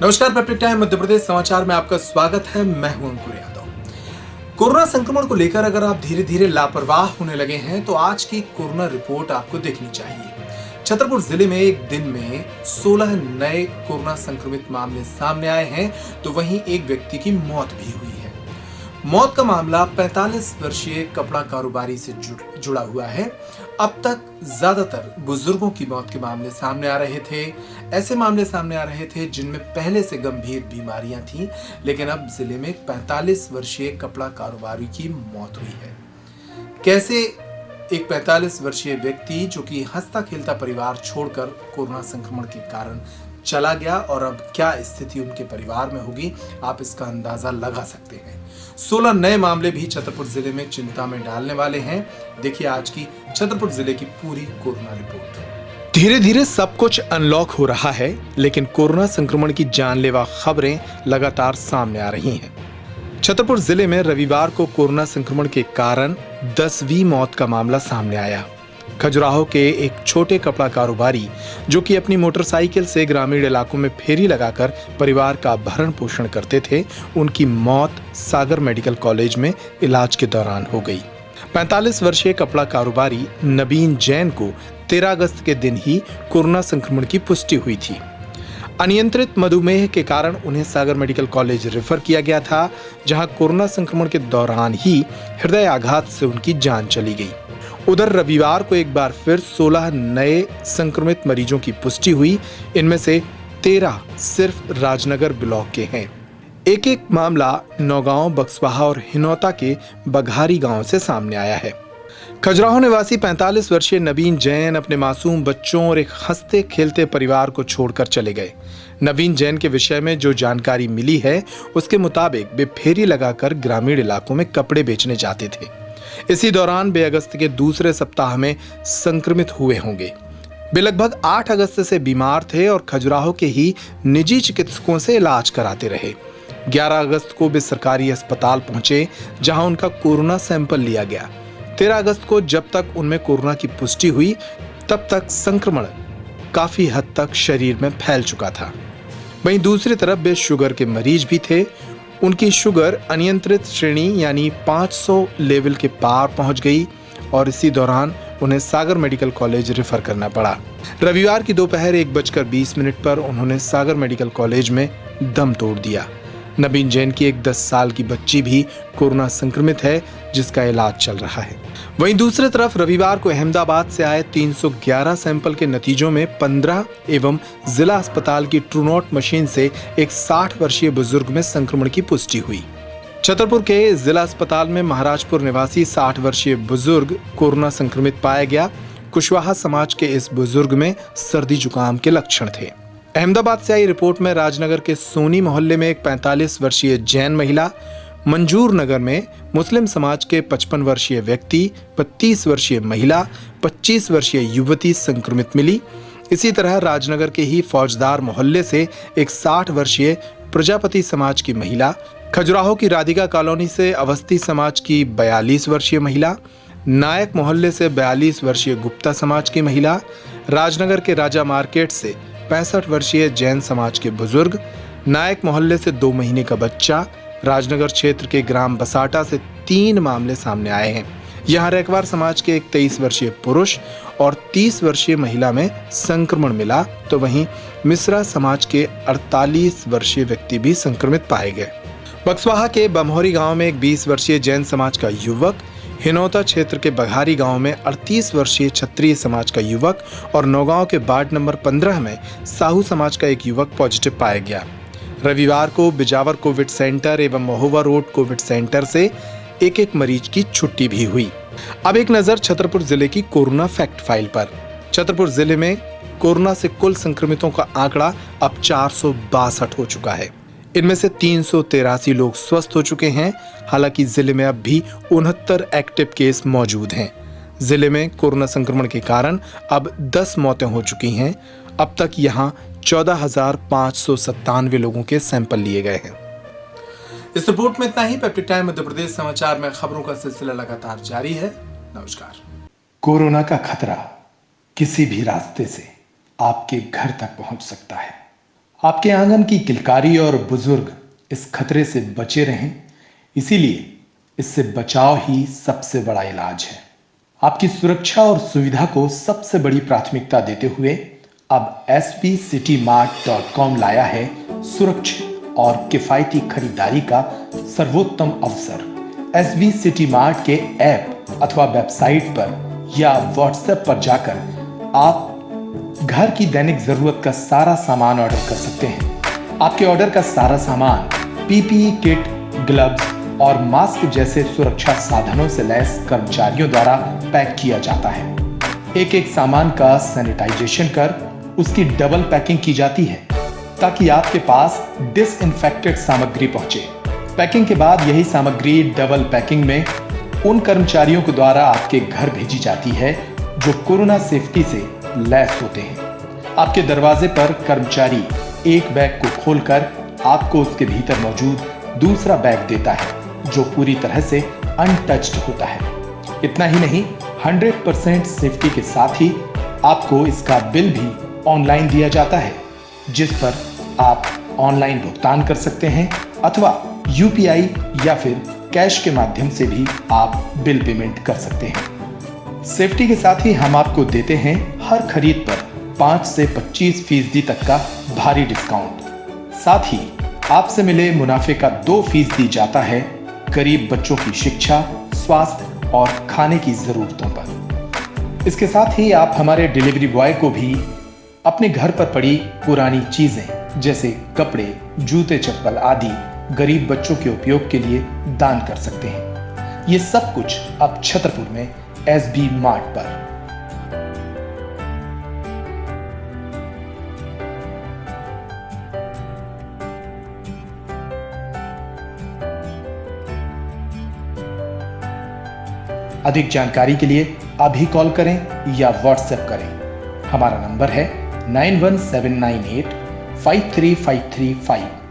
नमस्कार, peptic time Madhya Pradesh समाचार में आपका स्वागत है। मैं हूं अंकुर यादव। कोरोना संक्रमण को लेकर अगर आप धीरे धीरे लापरवाह होने लगे हैं तो आज की कोरोना रिपोर्ट आपको देखनी चाहिए। छतरपुर जिले में एक दिन में 16 नए कोरोना संक्रमित मामले सामने आए हैं तो वहीं एक व्यक्ति की मौत भी हुई है। मौत का मामला 45 वर्षीय कपड़ा कारोबारी से जुड़ा हुआ है। अब तक ज्यादातर बुजुर्गों की मौत के मामले सामने आ रहे थे। ऐसे मामले सामने आ रहे थे जिनमें पहले से गंभीर बीमारियां थीं, लेकिन अब जिले में 45 वर्षीय कपड़ा कारोबारी की मौत हुई है। कैसे एक 45 वर्षीय व्यक्ति जो कि हंसता खेलता परिवार छोड़कर कोरोना संक्रमण के कारण चला गया और अब क्या स्थिति उनके परिवार में होगी, आप इसका अंदाजा लगा सकते हैं। 16 नए मामले भी छतरपुर जिले में चिंता में डालने वाले हैं। देखिए आज की छतरपुर जिले की पूरी कोरोना रिपोर्ट। धीरे धीरे सब कुछ अनलॉक हो रहा है, लेकिन कोरोना संक्रमण की जानलेवा खबरें लगातार सामने आ रही हैं। छतरपुर जिले में रविवार को कोरोना संक्रमण के कारण 10वीं मौत का मामला सामने आया। खजुराहो के एक छोटे कपड़ा कारोबारी जो कि अपनी मोटरसाइकिल से ग्रामीण इलाकों में फेरी लगाकर परिवार का भरण पोषण करते थे, उनकी मौत सागर मेडिकल कॉलेज में इलाज के दौरान हो गई। 45 वर्षीय कपड़ा कारोबारी नवीन जैन को 13 अगस्त के दिन ही कोरोना संक्रमण की पुष्टि हुई थी। अनियंत्रित मधुमेह के कारण उन्हें सागर मेडिकल कॉलेज रेफर किया गया था, जहां कोरोना संक्रमण के दौरान ही हृदय आघात से उनकी जान चली गई। उधर रविवार को एक बार फिर 16 नए संक्रमित मरीजों की पुष्टि हुई। इनमें से 13 सिर्फ राजनगर ब्लॉक के हैं। एक एक मामला नौगांव, बक्सवाहा और हिनौता के बघारी गांव से सामने आया है। खजुराहो निवासी 45 वर्षीय नवीन जैन अपने मासूम बच्चों और एक हंसते खेलते परिवार को छोड़कर चले गए। नवीन जैन के विषय में जो जानकारी मिली है उसके मुताबिक वे फेरी लगाकर ग्रामीण इलाकों में कपड़े बेचने जाते थे। इसी दौरान वे अगस्त के दूसरे सप्ताह में संक्रमित हुए होंगे। वे लगभग 8 अगस्त से बीमार थे और खजुराहो के ही निजी चिकित्सकों से इलाज कराते रहे। 11 अगस्त को वे सरकारी अस्पताल पहुंचे, जहां उनका कोरोना सैंपल लिया गया। 13 अगस्त को जब तक उनमें कोरोना की पुष्टि हुई, तब तक संक्रमण काफी हद तक शरीर में फैल चुका था। वहीं दूसरी तरफ वे शुगर के मरीज भी थे। उनकी शुगर अनियंत्रित श्रेणी यानी 500 लेवल के पार पहुंच गई और इसी दौरान उन्हें सागर मेडिकल कॉलेज रेफर करना पड़ा। रविवार की दोपहर 1:20 पर उन्होंने सागर मेडिकल कॉलेज में दम तोड़ दिया। नवीन जैन की एक 10 साल की बच्ची भी कोरोना संक्रमित है, जिसका इलाज चल रहा है। वहीं दूसरी तरफ रविवार को अहमदाबाद से आए 311 सैंपल के नतीजों में 15 एवं जिला अस्पताल की ट्रूनॉट मशीन से एक 60 वर्षीय बुजुर्ग में संक्रमण की पुष्टि हुई। छतरपुर के जिला अस्पताल में महाराजपुर निवासी 60 वर्षीय बुजुर्ग कोरोना संक्रमित पाया गया। कुशवाहा समाज के इस बुजुर्ग में सर्दी जुकाम के लक्षण थे। अहमदाबाद से आई रिपोर्ट में राजनगर के सोनी मोहल्ले में एक 45 वर्षीय जैन महिला, मंजूर नगर में मुस्लिम समाज के 55 वर्षीय व्यक्ति, 32 वर्षीय महिला, 25 वर्षीय युवती संक्रमित मिली। इसी तरह राजनगर के ही फौजदार मोहल्ले से एक 60 वर्षीय प्रजापति समाज की महिला, खजुराहो की राधिका कॉलोनी से अवस्थी समाज की 42 वर्षीय महिला, नायक मोहल्ले से 42 वर्षीय गुप्ता समाज की महिला, राजनगर के राजा मार्केट से 65 वर्षीय जैन समाज के बुजुर्ग, नायक मोहल्ले से 2 महीने का बच्चा, राजनगर क्षेत्र के ग्राम बसाटा से 3 मामले सामने आए हैं। यहाँ रैकवार समाज के एक 23 वर्षीय पुरुष और 30 वर्षीय महिला में संक्रमण मिला, तो वहीं मिश्रा समाज के 48 वर्षीय व्यक्ति भी संक्रमित पाए गए। बक्सवाहा के बमहोरी गांव में एक 20 वर्षीय जैन समाज का युवक, हिनौता क्षेत्र के बघारी गांव में 38 वर्षीय क्षत्रिय समाज का युवक और नौगांव के वार्ड नंबर 15 में साहू समाज का एक युवक पॉजिटिव पाया गया। रविवार को बिजावर कोविड सेंटर एवं महोबा रोड कोविड सेंटर से एक एक मरीज की छुट्टी भी हुई। अब एक नजर छतरपुर जिले की कोरोना फैक्ट फाइल पर। छतरपुर जिले में कोरोना से कुल संक्रमितों का आंकड़ा अब 462 हो चुका है। इनमें से 383 लोग स्वस्थ हो चुके हैं। हालांकि जिले में अब भी 69 एक्टिव केस मौजूद हैं। जिले में कोरोना संक्रमण के कारण अब 10 मौतें हो चुकी हैं। अब तक यहाँ 14,597 लोगों के सैंपल लिए गए हैं। इस रिपोर्ट में इतना ही। पेप्टिक टाइम मध्य प्रदेश समाचार में खबरों का सिलसिला लगातार जारी है। नमस्कार। कोरोना का खतरा किसी भी रास्ते से आपके घर तक पहुंच सकता है। आपके आंगन की किलकारी और बुजुर्ग इस खतरे से बचे रहें, इसीलिए इससे बचाव ही सबसे बड़ा इलाज है। आपकी सुरक्षा और सुविधा को सबसे बड़ी प्राथमिकता देते हुए अब svcitymart.com लाया है सुरक्षित और किफायती खरीदारी का सर्वोत्तम अवसर। SV City Mart के ऐप अथवा वेबसाइट पर या व्हाट्सएप पर जाकर आप घर की दैनिक जरूरत का सारा सामान ऑर्डर कर सकते हैं। आपके ऑर्डर का सारा सामान PPE किट, ग्लव्स और मास्क जैसे सुरक्षा साधनों से लैस कर्मचारियों द्वारा पैक किया जाता है। एक एक सामान का सैनिटाइजेशन कर उसकी डबल पैकिंग की जाती है ताकि आपके पास डिसइंफेक्टेड सामग्री पहुंचे। पैकिंग के बाद यही सामग्री डबल पैकिंग में उन कर्मचारियों के द्वारा आपके घर भेजी जाती है जो कोरोना सेफ्टी से लैस होते हैं। आपके दरवाजे पर कर्मचारी एक बैग को खोलकर आपको उसके भीतर मौजूद दूसरा बैग देता है जो पूरी तरह से अनटच्ड होता है। इतना ही नहीं, 100% सेफ्टी के साथ ही आपको इसका बिल भी ऑनलाइन दिया जाता है जिस पर आप ऑनलाइन भुगतान कर सकते हैं अथवा UPI या फिर कैश के माध्यम से भी आप बिल पेमेंट कर सकते हैं। सेफ्टी के साथ ही हम आपको देते हैं हर खरीद पर 5 से 25% तक का भारी डिस्काउंट। साथ ही आपसे मिले मुनाफे का 2% जाता है गरीब बच्चों की शिक्षा, स्वास्थ्य और खाने की जरूरतों पर। इसके साथ ही आप हमारे डिलीवरी बॉय को भी अपने घर पर पड़ी पुरानी चीजें जैसे कपड़े, जूते, चप्पल आदि गरीब बच्चों के उपयोग के लिए दान कर सकते हैं। ये सब कुछ अब छतरपुर में SB मार्ट पर। अधिक जानकारी के लिए अभी कॉल करें या व्हाट्सएप करें। हमारा नंबर है 91798 53535।